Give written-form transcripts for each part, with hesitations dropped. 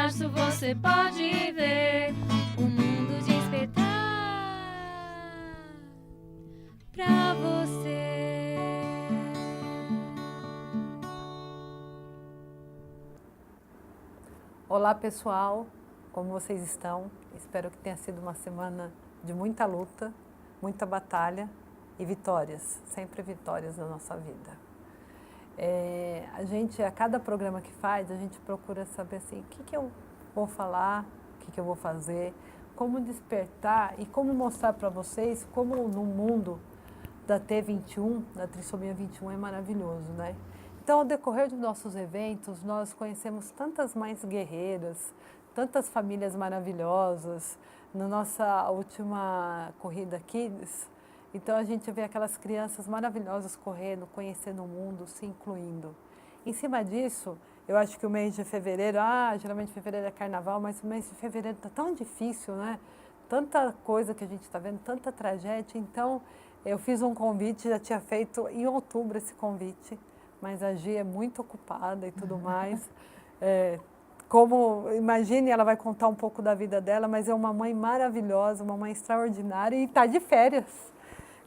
março você pode ver um mundo despertar pra você. Olá pessoal, como vocês estão? Espero que tenha sido uma semana de muita luta, muita batalha e vitórias, sempre vitórias na nossa vida. A gente, a cada programa que faz, a gente procura saber assim, o que eu vou falar, o que eu vou fazer, como despertar e como mostrar para vocês como no mundo da T21, da Trissomia 21 é maravilhoso, né? Então, ao decorrer dos nossos eventos, nós conhecemos tantas mães guerreiras, tantas famílias maravilhosas. Na nossa última corrida Kids, então a gente vê aquelas crianças maravilhosas correndo, conhecendo o mundo, se incluindo. Em cima disso, eu acho que o mês de fevereiro, geralmente fevereiro é carnaval, mas o mês de fevereiro está tão difícil, né? Tanta coisa que a gente está vendo, tanta tragédia. Então, eu fiz um convite, já tinha feito em outubro esse convite, mas a Gi é muito ocupada e tudo mais. Imagine, ela vai contar um pouco da vida dela, mas é uma mãe maravilhosa, uma mãe extraordinária e está de férias.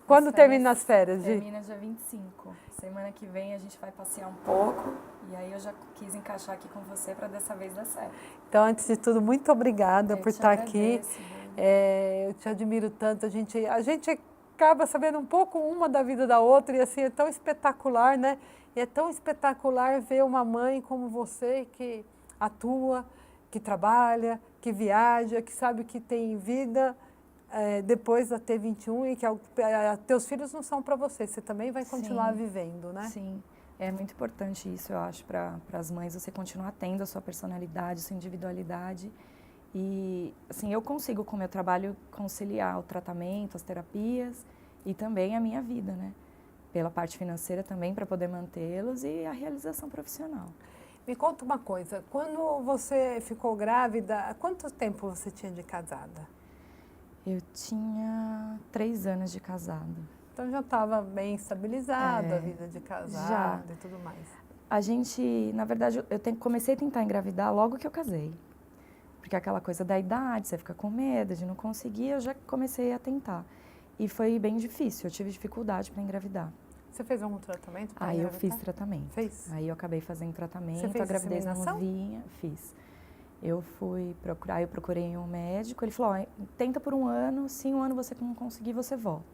Quando termina as férias, Gi? Termina dia 25. Semana que vem a gente vai passear um pouco e aí eu já quis encaixar aqui com você para dessa vez dar certo. Então, antes de tudo, muito obrigada por estar aqui. Eu te admiro tanto. A gente acaba sabendo um pouco uma da vida da outra e assim é tão espetacular, né? E é tão espetacular ver uma mãe como você que atua, que trabalha, que viaja, que sabe que tem vida depois da T21 e que teus filhos não são para você também vai continuar vivendo, né? Sim, é muito importante isso, eu acho, para as mães, você continuar tendo a sua personalidade, sua individualidade. E, assim, eu consigo, com o meu trabalho, conciliar o tratamento, as terapias e também a minha vida, né? Pela parte financeira também, para poder mantê-los e a realização profissional. Me conta uma coisa, quando você ficou grávida, quanto tempo você tinha de casada? Eu tinha 3 anos de casado. Então já estava bem estabilizada a vida de casada e tudo mais. A gente, na verdade, comecei a tentar engravidar logo que eu casei. Porque aquela coisa da idade, você fica com medo de não conseguir, eu já comecei a tentar. E foi bem difícil, eu tive dificuldade para engravidar. Você fez algum tratamento para engravidar? Aí eu fiz tratamento. Fez? Aí eu acabei fazendo tratamento, você fez a gravidez inseminação? novinha, fiz. Eu fui procurar, eu procurei um médico, ele falou, tenta por 1 ano, se em 1 ano você não conseguir, você volta.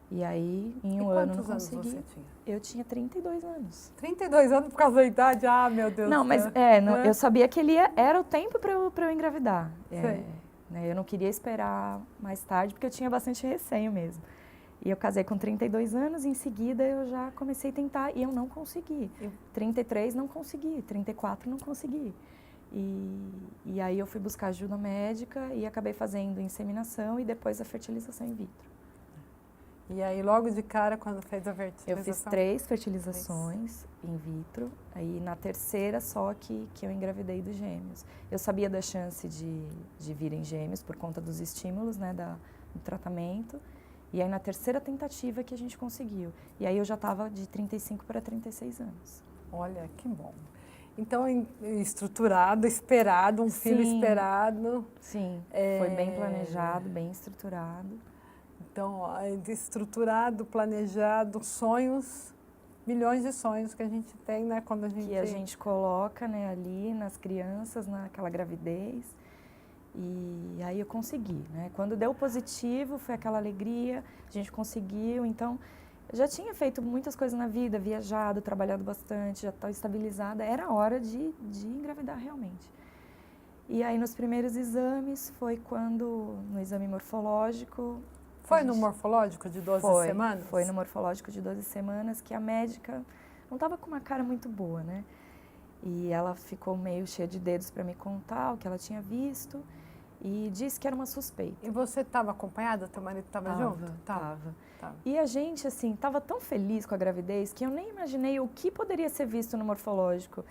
E aí, em um ano não consegui. Quantos anos você tinha? Eu tinha 32 anos. 32 anos por causa da idade? Ah, meu Deus do céu. Não, mas eu sabia que era o tempo para eu engravidar. Né, eu não queria esperar mais tarde, porque eu tinha bastante receio mesmo. E eu casei com 32 anos, em seguida eu já comecei a tentar e eu não consegui. 33 não consegui, 34 não consegui. E aí eu fui buscar ajuda médica e acabei fazendo inseminação e depois a fertilização in vitro. E aí logo de cara, quando fez a fertilização? Eu fiz 3 fertilizações in vitro, aí na terceira só que eu engravidei dos gêmeos. Eu sabia da chance de virem gêmeos por conta dos estímulos, né, do tratamento. E aí na terceira tentativa que a gente conseguiu. E aí eu já estava de 35 para 36 anos. Olha, que bom. Então, estruturado, esperado, um filho esperado. Sim, foi bem planejado, bem estruturado. Então, estruturado, planejado, sonhos, milhões de sonhos que a gente tem, né? Quando a gente... Que a gente coloca, né, ali nas crianças, naquela gravidez. E aí eu consegui, né? Quando deu positivo, foi aquela alegria, a gente conseguiu. Então, eu já tinha feito muitas coisas na vida, viajado, trabalhado bastante, já estava estabilizada. Era hora de engravidar realmente. E aí, nos primeiros exames, foi quando, no exame morfológico... Foi no morfológico de 12 semanas? Foi no morfológico de 12 semanas, que a médica não estava com uma cara muito boa, né? E ela ficou meio cheia de dedos para me contar o que ela tinha visto e disse que era uma suspeita. E você estava acompanhada? Teu marido estava junto? Tava. E a gente, assim, estava tão feliz com a gravidez que eu nem imaginei o que poderia ser visto no morfológico.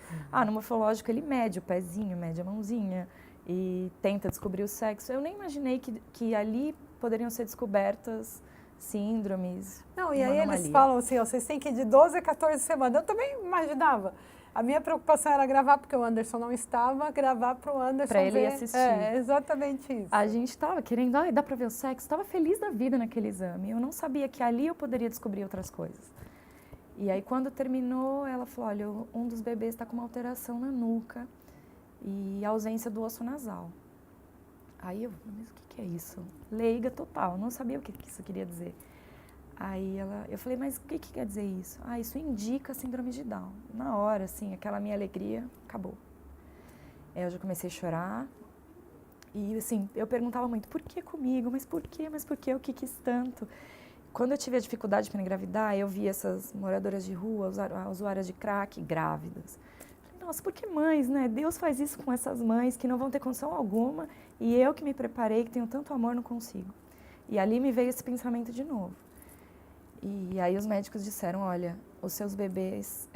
No morfológico ele mede o pezinho, mede a mãozinha e tenta descobrir o sexo. Eu nem imaginei que ali poderiam ser descobertas síndromes. Não, e aí eles falam assim, ó, vocês têm que ir de 12 a 14 semanas. Eu também imaginava. A minha preocupação era gravar, porque o Anderson não estava, gravar para o Anderson Para ele ver. assistir. É, exatamente isso. A gente estava querendo, dá para ver o sexo, estava feliz da vida naquele exame. Eu não sabia que ali eu poderia descobrir outras coisas. E aí, quando terminou, ela falou, olha, um dos bebês está com uma alteração na nuca e ausência do osso nasal. Aí eu, mas o que é isso? Leiga total, não sabia o que isso queria dizer. Aí eu falei, mas o que quer dizer isso? Ah, isso indica síndrome de Down. Na hora, assim, aquela minha alegria acabou. Eu já comecei a chorar e, assim, eu perguntava muito, por que comigo? Mas por quê? Mas por que eu que quis tanto? Quando eu tive a dificuldade para engravidar, eu vi essas moradoras de rua, usuárias de crack, grávidas. Falei, nossa, por que mães, né? Deus faz isso com essas mães que não vão ter condição alguma e eu que me preparei, que tenho tanto amor, não consigo. E ali me veio esse pensamento de novo. E aí os médicos disseram, olha, os seus bebês...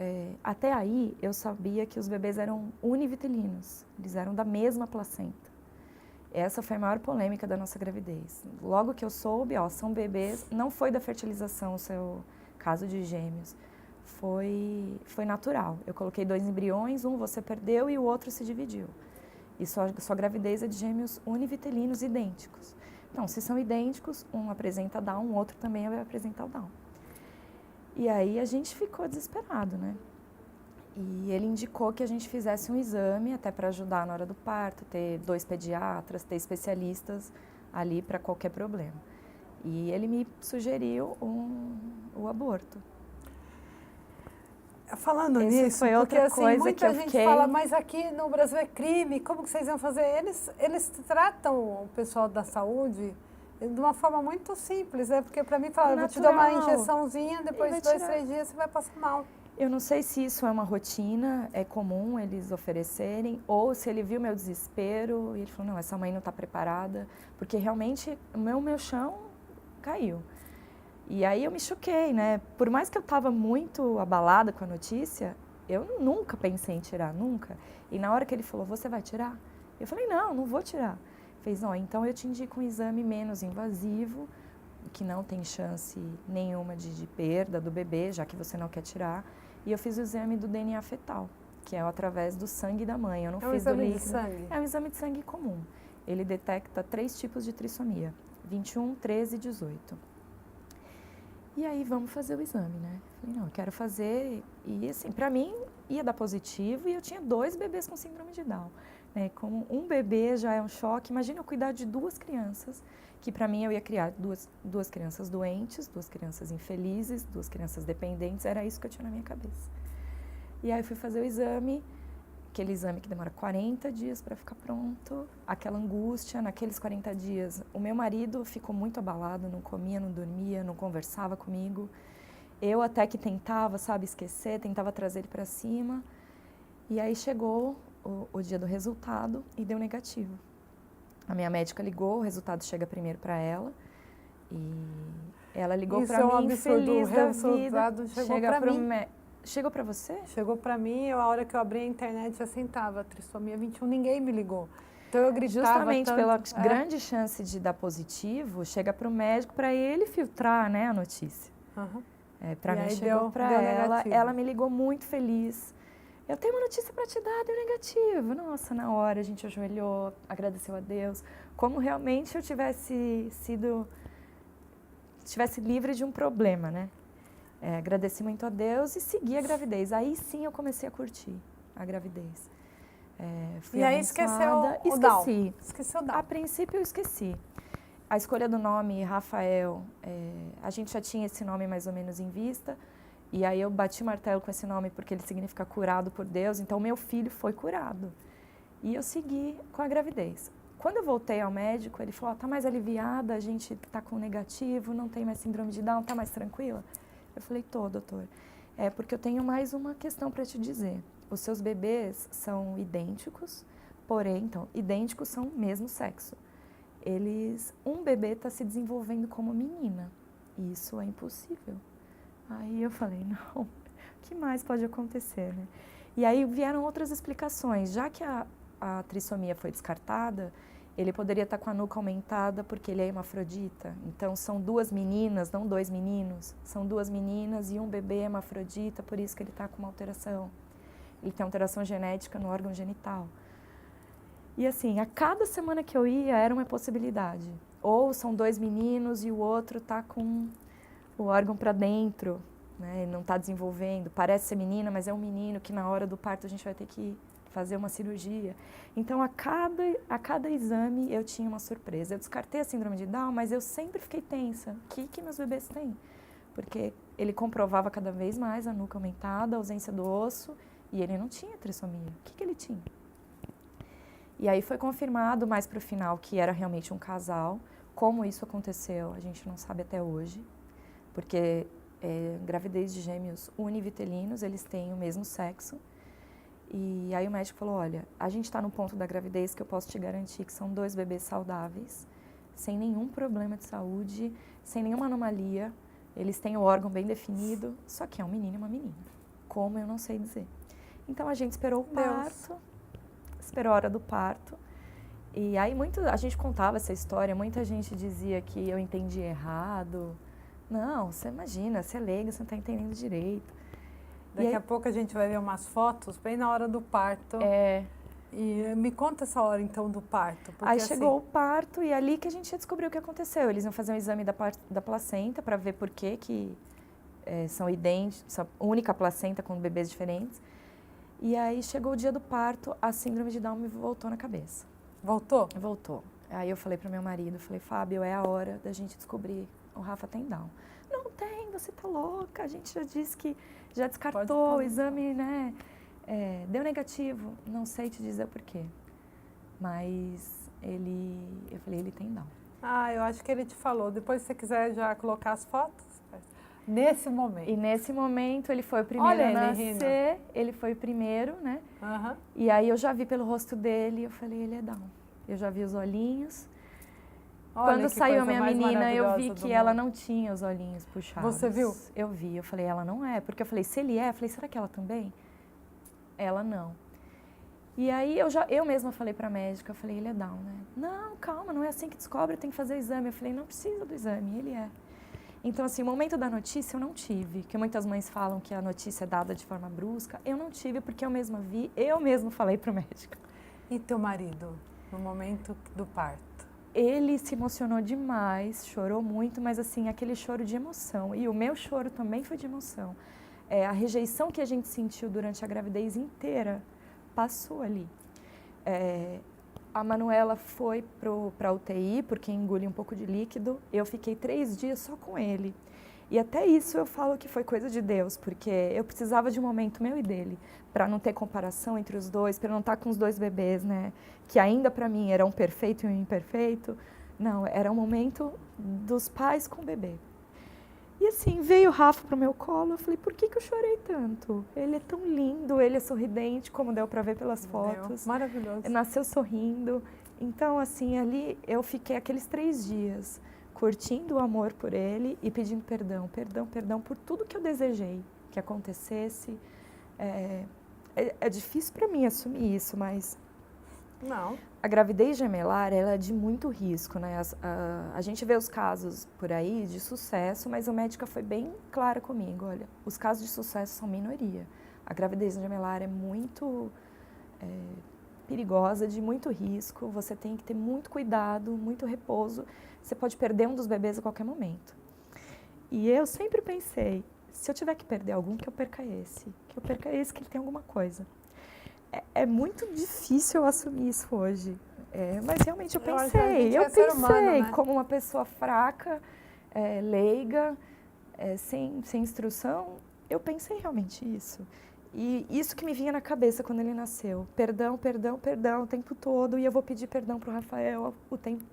até aí eu sabia que os bebês eram univitelinos, eles eram da mesma placenta. Essa foi a maior polêmica da nossa gravidez. Logo que eu soube, são bebês, não foi da fertilização o seu caso de gêmeos, foi natural. Eu coloquei 2 embriões, um você perdeu e o outro se dividiu. E sua gravidez é de gêmeos univitelinos idênticos. Então, se são idênticos, um apresenta Down, o outro também vai apresentar o Down. E aí a gente ficou desesperado, né? E ele indicou que a gente fizesse um exame, até para ajudar na hora do parto, ter 2 pediatras, ter especialistas ali para qualquer problema. E ele me sugeriu o aborto. Falando Esse nisso, foi porque outra assim, coisa muita que eu gente fiquei... fala, mas aqui no Brasil é crime, como que vocês iam fazer? Eles tratam o pessoal da saúde de uma forma muito simples, né? Porque para mim, falaram, eu vou te dar uma injeçãozinha, depois de 2, 3 dias você vai passar mal. Eu não sei se isso é uma rotina, é comum eles oferecerem, ou se ele viu meu desespero e ele falou, não, essa mãe não está preparada, porque realmente o meu chão caiu. E aí eu me choquei, né? Por mais que eu estava muito abalada com a notícia, eu nunca pensei em tirar, nunca. E na hora que ele falou, você vai tirar? Eu falei, não vou tirar. Fez, então eu te indico um exame menos invasivo, que não tem chance nenhuma de perda do bebê, já que você não quer tirar. E eu fiz o exame do DNA fetal, que é através do sangue da mãe. Eu não fiz do líquido. É um exame de sangue? É um exame de sangue comum. Ele detecta 3 tipos de trissomia, 21, 13 e 18. E aí, vamos fazer o exame, né? Falei, não, eu quero fazer. E assim, pra mim, ia dar positivo e eu tinha 2 bebês com síndrome de Down. Né? Como um bebê já é um choque, imagina eu cuidar de 2 crianças, que pra mim eu ia criar duas crianças doentes, 2 crianças infelizes, 2 crianças dependentes, era isso que eu tinha na minha cabeça. E aí eu fui fazer o exame, aquele exame que demora 40 dias para ficar pronto, aquela angústia, naqueles 40 dias, o meu marido ficou muito abalado, não comia, não dormia, não conversava comigo. Eu até que tentava, esquecer, tentava trazer ele para cima. E aí chegou o dia do resultado e deu negativo. A minha médica ligou, o resultado chega primeiro para ela. E ela ligou para mim, feliz da vida. Chega para mim. Chegou para você? Chegou para mim, a hora que eu abri a internet, assim, tava, trissomia 21, ninguém me ligou. Então eu gritava justamente tanto, pela grande chance de dar positivo, chega para o médico para ele filtrar, né, a notícia. Uhum. Para mim chegou para ela me ligou muito feliz. Eu tenho uma notícia para te dar, deu negativo. Nossa, na hora a gente ajoelhou, agradeceu a Deus, como realmente eu tivesse livre de um problema, né? Agradeci muito a Deus e segui a gravidez. Aí sim eu comecei a curtir a gravidez. E aí esqueceu o Down? Esqueceu o Down. A princípio eu esqueci. A escolha do nome Rafael, a gente já tinha esse nome mais ou menos em vista. E aí eu bati o martelo com esse nome porque ele significa curado por Deus. Então meu filho foi curado. E eu segui com a gravidez. Quando eu voltei ao médico, ele falou, tá mais aliviada, a gente tá com negativo, não tem mais síndrome de Down, tá mais tranquila? Eu falei, doutor, porque eu tenho mais uma questão para te dizer. Os seus bebês são idênticos, porém, então, idênticos são o mesmo sexo. Um bebê está se desenvolvendo como menina, e isso é impossível. Aí eu falei, não, o que mais pode acontecer, né? E aí vieram outras explicações, já que a trissomia foi descartada, ele poderia estar com a nuca aumentada porque ele é hermafrodita. Então, são 2 meninas, não 2 meninos. São 2 meninas e um bebê hermafrodita, por isso que ele está com uma alteração. ele tem alteração genética no órgão genital. E assim, a cada semana que eu ia era uma possibilidade. Ou são 2 meninos e o outro tá com o órgão para dentro, né? Ele não está desenvolvendo, parece ser menina, mas é um menino que na hora do parto a gente vai ter que fazer uma cirurgia. Então, a cada exame eu tinha uma surpresa. Eu descartei a síndrome de Down, mas eu sempre fiquei tensa. O que meus bebês têm? Porque ele comprovava cada vez mais a nuca aumentada, a ausência do osso, e ele não tinha trissomia. O que ele tinha? E aí foi confirmado mais para o final que era realmente um casal. Como isso aconteceu, a gente não sabe até hoje, porque gravidez de gêmeos univitelinos, eles têm o mesmo sexo. E aí o médico falou, olha, a gente está no ponto da gravidez que eu posso te garantir que são 2 bebês saudáveis, sem nenhum problema de saúde, sem nenhuma anomalia. Eles têm o órgão bem definido, só que é um menino e uma menina. Como eu não sei dizer. Então a gente esperou o parto, esperou a hora do parto. E aí a gente contava essa história, muita gente dizia que eu entendi errado. Não, você imagina, você é leiga, você não está entendendo direito. Daqui a pouco a gente vai ver umas fotos bem na hora do parto. E me conta essa hora então do parto. Porque, aí chegou o parto e ali que a gente descobriu o que aconteceu. Eles iam fazer um exame da placenta para ver por que são idênticos, são a única placenta com bebês diferentes. E aí chegou o dia do parto, a síndrome de Down me voltou na cabeça. Voltou? Voltou. Aí eu falei para o meu marido, falei, Fábio, é a hora da gente descobrir, o Rafa tem Down. Não tem, você tá louca, a gente já disse que já descartou o exame, né? Deu negativo, não sei te dizer o porquê. Mas eu falei, ele tem Down. Ah, eu acho que ele te falou. Depois, se você quiser já colocar as fotos. Nesse momento. E nesse momento ele foi o primeiro a nascer, ele foi o primeiro, né? Uhum. E aí eu já vi pelo rosto dele, eu falei, ele é Down. Eu já vi os olhinhos. Olha, quando saiu a minha menina, eu vi que ela não tinha os olhinhos puxados. Você viu? Eu vi, eu falei, ela não é. Porque eu falei, se ele é, eu falei, será que ela também? Ela não. E aí eu mesma falei pra médica, eu falei, ele é Down, né? Não, calma, não é assim que descobre, tem que fazer exame. Eu falei, não precisa do exame, ele é. Então, assim, o momento da notícia eu não tive, que muitas mães falam que a notícia é dada de forma brusca. Eu não tive porque eu mesma vi, eu mesma falei pro médico. E teu marido, no momento do parto? Ele se emocionou demais, chorou muito, mas assim, aquele choro de emoção. E o meu choro também foi de emoção. A rejeição que a gente sentiu durante a gravidez inteira passou ali. A Manuela foi para a UTI porque engoliu um pouco de líquido. Eu fiquei 3 dias só com ele. E até isso eu falo que foi coisa de Deus, porque eu precisava de um momento meu e dele, para não ter comparação entre os dois, para não estar com os 2 bebês, né? Que ainda para mim era um perfeito e um imperfeito. Não, era um momento dos pais com o bebê. E assim, veio o Rafa pro meu colo, eu falei, por que eu chorei tanto? Ele é tão lindo, ele é sorridente, como deu para ver pelas fotos. Maravilhoso. Nasceu sorrindo. Então, assim, ali eu fiquei aqueles 3 dias curtindo o amor por ele e pedindo perdão por tudo que eu desejei que acontecesse. É difícil para mim assumir isso, mas... Não. A gravidez gemelar, ela é de muito risco, né? A gente vê os casos por aí de sucesso, mas a médica foi bem clara comigo, olha, os casos de sucesso são minoria. A gravidez gemelar é muito perigosa, de muito risco, você tem que ter muito cuidado, muito repouso, você pode perder um dos bebês a qualquer momento. E eu sempre pensei, se eu tiver que perder algum, que eu perca esse, que ele tem alguma coisa. É muito difícil eu assumir isso hoje, mas realmente eu pensei, humano, né? Como uma pessoa fraca, leiga, sem instrução, eu pensei realmente isso. E isso que me vinha na cabeça quando ele nasceu, perdão o tempo todo, e eu vou pedir perdão para o Rafael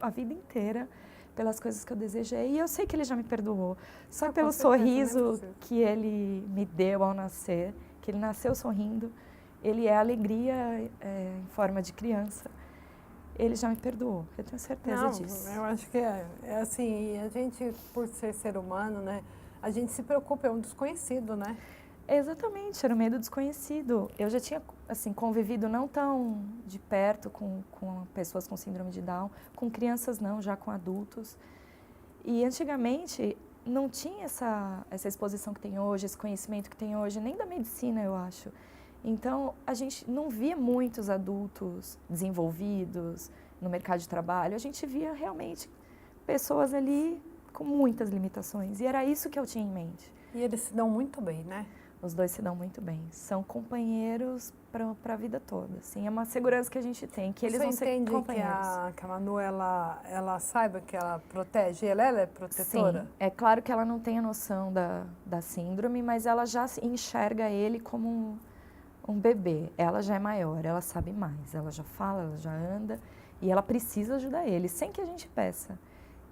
a vida inteira pelas coisas que eu desejei, e eu sei que ele já me perdoou, só pelo sorriso que ele me deu ao nascer, que ele nasceu sorrindo. Ele é alegria em forma de criança. Ele já me perdoou, eu tenho certeza disso. Eu acho que é assim, a gente, por ser humano, né, a gente se preocupa, é um desconhecido, né? Exatamente, era o medo desconhecido. Eu já tinha, assim, convivido não tão de perto com pessoas com síndrome de Down, com crianças não, já com adultos. E antigamente não tinha essa exposição que tem hoje, esse conhecimento que tem hoje, nem da medicina, eu acho. Então, a gente não via muitos adultos desenvolvidos no mercado de trabalho, a gente via realmente pessoas ali com muitas limitações. E era isso que eu tinha em mente. E eles se dão muito bem, né? Os dois se dão muito bem. São companheiros para a vida toda. Assim, é uma segurança que a gente tem, que eles vão ser entende companheiros. que a Manu, ela saiba que ela protege? Ela é protetora? Sim, é claro que ela não tem a noção da síndrome, mas ela já enxerga ele como um bebê. Ela já é maior, ela sabe mais, ela já fala, ela já anda e ela precisa ajudar ele, sem que a gente peça.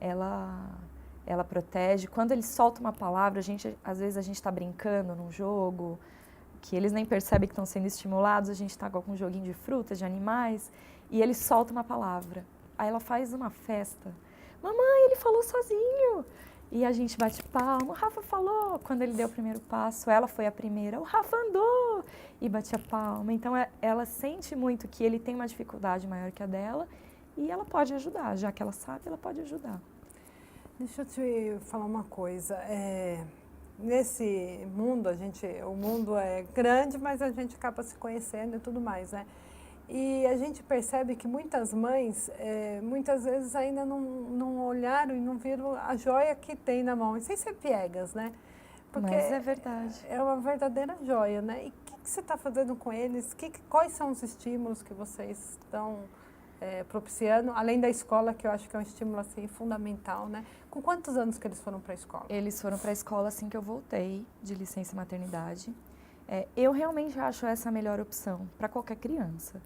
Ela protege. Quando ele solta uma palavra, às vezes a gente está brincando num jogo, que eles nem percebem que estão sendo estimulados, a gente está com um joguinho de frutas, de animais, e ele solta uma palavra. Aí ela faz uma festa. Mamãe, ele falou sozinho! E a gente bate palma, o Rafa falou. Quando ele deu o primeiro passo, ela foi a primeira, o Rafa andou! E batia palma. Então ela sente muito que ele tem uma dificuldade maior que a dela e ela pode ajudar, já que ela sabe, ela pode ajudar. Deixa eu te falar uma coisa. Nesse mundo, o mundo é grande, mas a gente acaba se conhecendo e tudo mais, né? E a gente percebe que muitas mães, muitas vezes ainda não olharam e não viram a joia que tem na mão. E sem ser piegas, né? Porque mas é verdade. É uma verdadeira joia, né? E o que você está fazendo com eles? Quais são os estímulos que vocês estão propiciando, além da escola, que eu acho que é um estímulo assim, fundamental, né? Com quantos anos que eles foram para a escola? Eles foram para a escola assim que eu voltei de licença maternidade. Eu realmente acho essa a melhor opção para qualquer criança.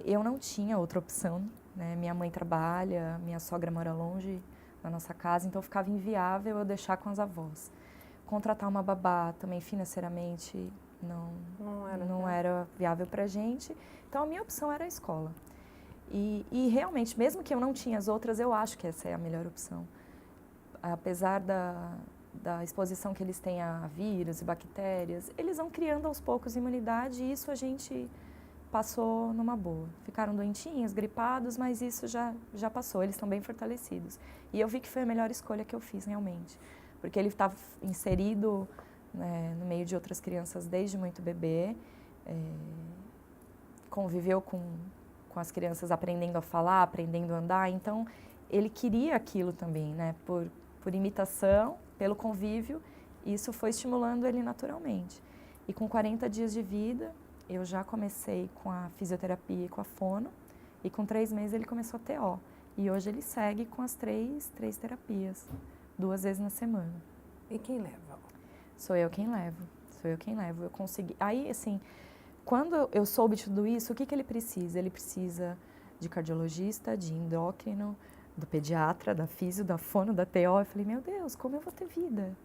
Eu não tinha outra opção, né? Minha mãe trabalha, minha sogra mora longe da nossa casa, então ficava inviável eu deixar com as avós. Contratar uma babá também financeiramente não era viável para a gente, então a minha opção era a escola. E realmente, mesmo que eu não tinha as outras, eu acho que essa é a melhor opção. Apesar da exposição que eles têm a vírus e bactérias, eles vão criando aos poucos imunidade e isso a gente passou numa boa. Ficaram doentinhos, gripados, mas isso já passou, eles estão bem fortalecidos. E eu vi que foi a melhor escolha que eu fiz realmente, porque ele estava inserido, né, no meio de outras crianças desde muito bebê, conviveu com as crianças aprendendo a falar, aprendendo a andar, então ele queria aquilo também, né, por imitação, pelo convívio, e isso foi estimulando ele naturalmente. E com 40 dias de vida, eu já comecei com a fisioterapia e com a fono, e com 3 meses ele começou a TO. E hoje ele segue com as três terapias, 2 vezes na semana. E quem leva? Sou eu quem levo. Eu consegui. Aí, assim, quando eu soube de tudo isso, o que ele precisa? Ele precisa de cardiologista, de endócrino, do pediatra, da fisio, da fono, da TO. Eu falei, meu Deus, como eu vou ter vida?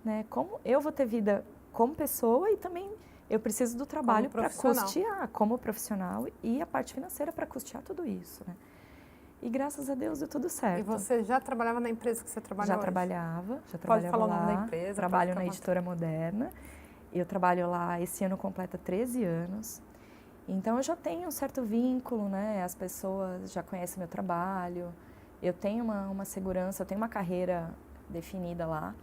Né? Como eu vou ter vida como pessoa e também eu preciso do trabalho para custear como profissional e a parte financeira para custear tudo isso, né? E graças a Deus deu tudo certo. E você já trabalhava na empresa que você trabalha já hoje? Trabalhava Pode falar lá. O nome da empresa? Trabalho na Editora Moderna. Eu trabalho lá, esse ano completa 13 anos. Então eu já tenho um certo vínculo, né? As pessoas já conhecem meu trabalho. Eu tenho uma segurança, eu tenho uma carreira definida lá.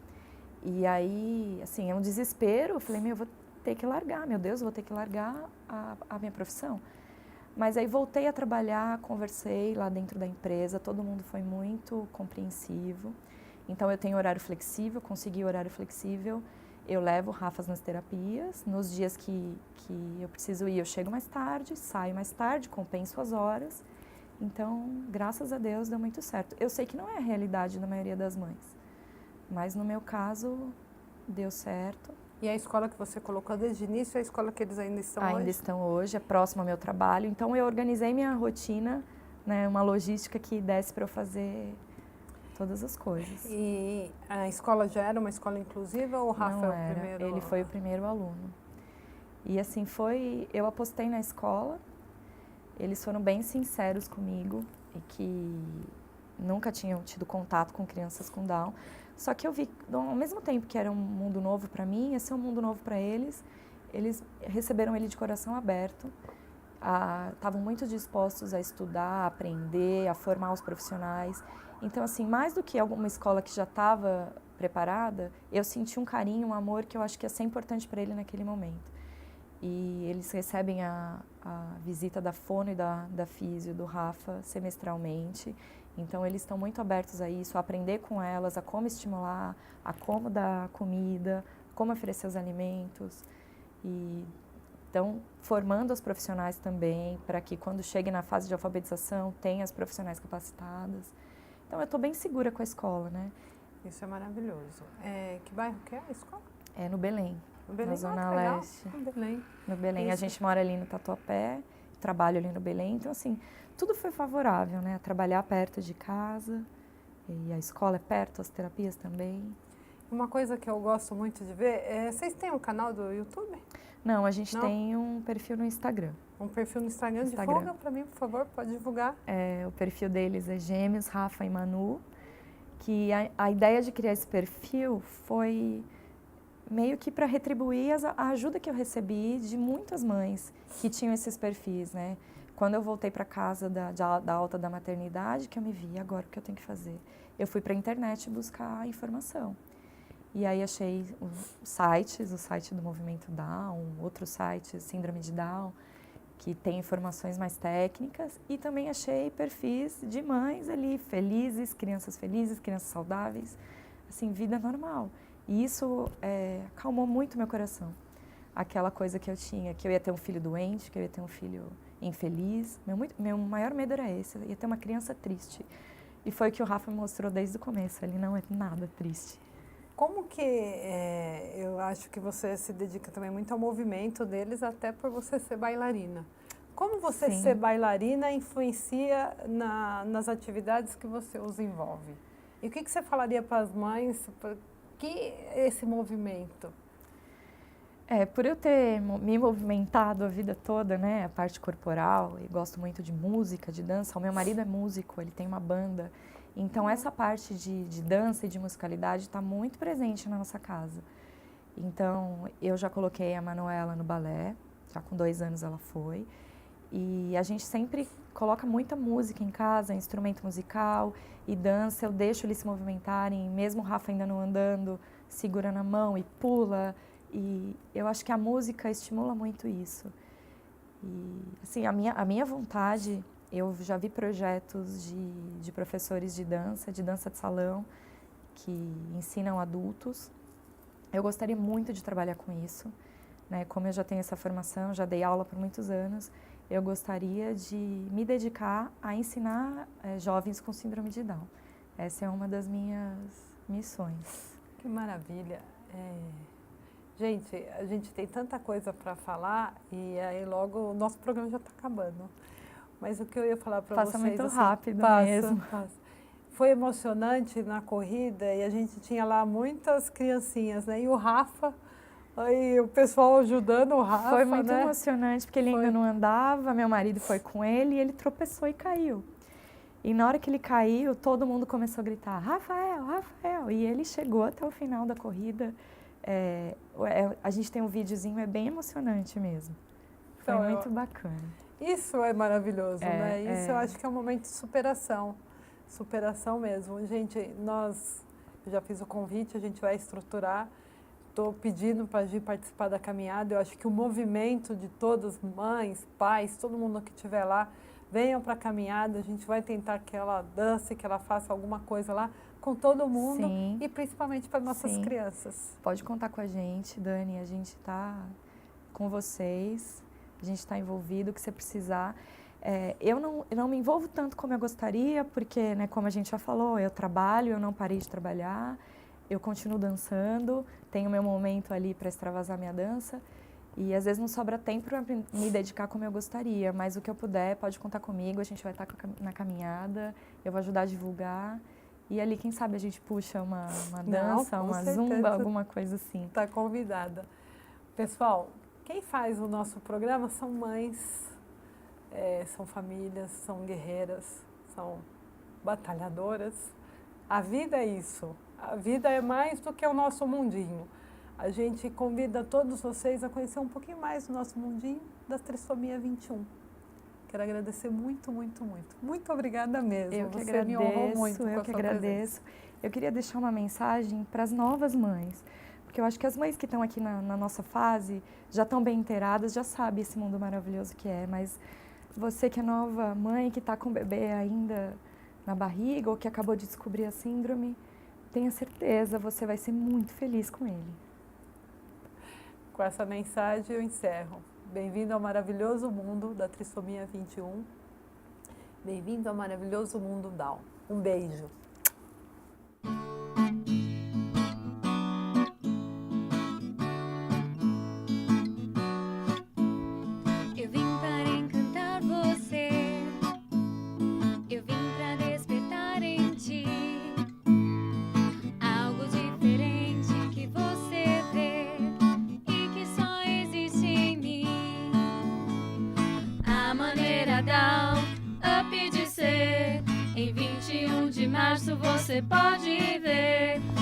E aí, assim, é um desespero. Eu falei, eu vou ter que largar, meu Deus, vou ter que largar a minha profissão. Mas aí voltei a trabalhar, conversei lá dentro da empresa, todo mundo foi muito compreensivo. Então eu tenho horário flexível, consegui horário flexível. Eu levo o Rafa nas terapias, nos dias que eu preciso ir, eu chego mais tarde, saio mais tarde, compenso as horas. Então, graças a Deus, deu muito certo. Eu sei que não é a realidade da maioria das mães, mas no meu caso, deu certo. E a escola que você colocou desde o início é a escola que eles ainda estão hoje? Ainda estão hoje, é próximo ao meu trabalho. Então, eu organizei minha rotina, né, uma logística que desse para eu fazer todas as coisas. E a escola já era uma escola inclusiva ou o Rafa Não é o primeiro? Ele foi o primeiro aluno. E assim eu apostei na escola, eles foram bem sinceros comigo e que nunca tinham tido contato com crianças com Down. Só que eu vi, ao mesmo tempo que era um mundo novo para mim, ia ser um mundo novo para eles. Eles receberam ele de coração aberto, estavam muito dispostos a estudar, a aprender, a formar os profissionais. Então, assim, mais do que alguma escola que já estava preparada, eu senti um carinho, um amor que eu acho que ia ser importante para ele naquele momento. e eles recebem a visita da fono e da físio, do Rafa, semestralmente. Então, eles estão muito abertos a isso, a aprender com elas, a como estimular, a como dar comida, como oferecer os alimentos. E estão formando os profissionais também, para que quando chegue na fase de alfabetização, tenha as profissionais capacitadas. Então, eu estou bem segura com a escola, né? Isso é maravilhoso. Que bairro que é a escola? É no Belém, No Belém, na Zona legal. Leste. No Belém. No Belém. Isso. A gente mora ali no Tatuapé, trabalho ali no Belém. Então, assim, tudo foi favorável, né? Trabalhar perto de casa, e a escola é perto, as terapias também. Uma coisa que eu gosto muito de ver vocês têm um canal do YouTube? Não, a gente Não? tem um perfil no Instagram. Um perfil no Instagram? Divulga para mim, por favor, pode divulgar. O perfil deles é Gêmeos, Rafa e Manu. Que a ideia de criar esse perfil foi meio que para retribuir a ajuda que eu recebi de muitas mães que tinham esses perfis, né? Quando eu voltei para casa da alta da maternidade, que eu me vi, agora o que eu tenho que fazer? Eu fui para a internet buscar informação. E aí achei sites, o site do Movimento Down, outro site, Síndrome de Down, que tem informações mais técnicas, e também achei perfis de mães ali, felizes, crianças saudáveis, assim, vida normal. E isso acalmou muito meu coração. Aquela coisa que eu tinha, que eu ia ter um filho doente, que eu ia ter um filho infeliz. Meu maior medo era esse, eu ia ter uma criança triste. E foi o que o Rafa me mostrou desde o começo, ele não é nada triste. Como que eu acho que você se dedica também muito ao movimento deles, até por você ser bailarina. Como você Sim. ser bailarina influencia nas atividades que você os envolve? E o que você falaria para as mães, que esse movimento? Por eu ter me movimentado a vida toda, né, a parte corporal, e gosto muito de música, de dança, o meu marido é músico, ele tem uma banda, então essa parte de dança e de musicalidade está muito presente na nossa casa. Então, eu já coloquei a Manuela no balé, já com 2 anos ela foi, e a gente sempre coloca muita música em casa, instrumento musical e dança, eu deixo eles se movimentarem, mesmo o Rafa ainda não andando, segura na mão e pula. E eu acho que a música estimula muito isso. E, assim, a minha vontade, eu já vi projetos de professores de dança de salão, que ensinam adultos. Eu gostaria muito de trabalhar com isso, né? Como eu já tenho essa formação, já dei aula por muitos anos, eu gostaria de me dedicar a ensinar jovens com síndrome de Down. Essa é uma das minhas missões. Que maravilha! Gente, a gente tem tanta coisa para falar e aí logo o nosso programa já está acabando. Mas o que eu ia falar para vocês... Passa muito assim, rápido mesmo. Passa. Foi emocionante na corrida e a gente tinha lá muitas criancinhas, né? E o Rafa, aí o pessoal ajudando o Rafa, foi muito né? emocionante, porque ele ainda não andava, meu marido foi com ele e ele tropeçou e caiu. E na hora que ele caiu, todo mundo começou a gritar, Rafael, Rafael! E ele chegou até o final da corrida. A gente tem um videozinho, é bem emocionante mesmo. Foi Então, muito bacana. Isso é maravilhoso, né? Isso eu acho que é um momento de superação. Superação mesmo. Gente, eu já fiz o convite, a gente vai estruturar. Estou pedindo para a gente participar da caminhada. Eu acho que o movimento de todas, mães, pais, todo mundo que estiver lá, venham para a caminhada. A gente vai tentar que ela dance, que ela faça alguma coisa lá com todo mundo. Sim. E principalmente para nossas Sim. crianças. Pode contar com a gente, Dani. A gente está com vocês. A gente está envolvido, o que você precisar. Eu não me envolvo tanto como eu gostaria, porque, né, como a gente já falou, eu trabalho, eu não parei de trabalhar, eu continuo dançando, tenho meu momento ali para extravasar minha dança, e às vezes não sobra tempo para me dedicar como eu gostaria, mas o que eu puder, pode contar comigo, a gente vai estar na caminhada, eu vou ajudar a divulgar, e ali, quem sabe, a gente puxa uma dança, uma zumba, alguma coisa assim. Está convidada. Pessoal, quem faz o nosso programa são mães, são famílias, são guerreiras, são batalhadoras. A vida é isso. A vida é mais do que o nosso mundinho. A gente convida todos vocês a conhecer um pouquinho mais do nosso mundinho da Trissomia 21. Quero agradecer muito, muito, muito. Muito obrigada mesmo. Eu que Você agradeço, me honrou muito com eu a que sua agradeço. presença. Eu queria deixar uma mensagem para as novas mães, Porque eu acho que as mães que estão aqui na nossa fase já estão bem inteiradas, já sabem esse mundo maravilhoso que é, mas você que é nova mãe, que está com o bebê ainda na barriga ou que acabou de descobrir a síndrome, tenha certeza, você vai ser muito feliz com ele. Com essa mensagem eu encerro. Bem-vindo ao maravilhoso mundo da trissomia 21. Bem-vindo ao maravilhoso mundo Down. Um beijo. Eu vim para encantar você, eu vim para despertar em ti algo diferente que você vê e que só existe em mim. A maneira Down Up de ser, em 21 de março você pode ver.